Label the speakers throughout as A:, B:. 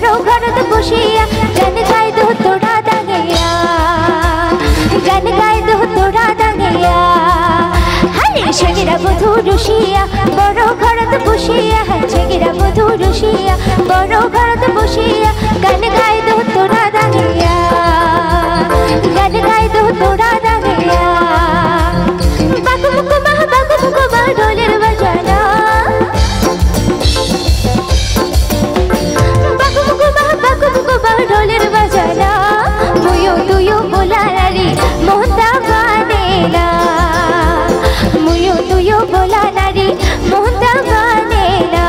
A: বড় ঘরত বসিয়া গান গাই দো তোরা দাঙ্গিয়া গান গাই দো তোরা দাঙ্গিয়া হারে ছেগিরা বধু রসিয়া বড় ঘরত বসিয়া ছেগিরা বধু রসিয়া বড় ঘরত বসিয়া গান গাই দো তোরা দাঙ্গিয়া গান গাই দো তোরা দাঙ্গিয়া বাকুমুকুমা ঢোলের বাজানা বাকুমুকুমা ঢোলের বাজানা মুয়ো তুয়ো বোলানারি মোহতা বানেলা মুয়ো তুয়ো বোলানারি মোহতা বানেলা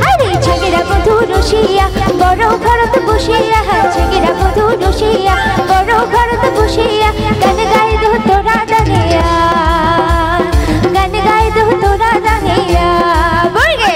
A: আরে ছেগিরা বধু রসিয়া বড় ঘরত বসিয়া ছেগিরা বধু রসিয়া বড় ঘরত বসিয়া গান গাই দো তোরা দাঙ্গিয়া গান গাই দো তোরা দাঙ্গিয়া বলগে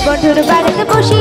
A: বন্ধুর বাড়িতে বসি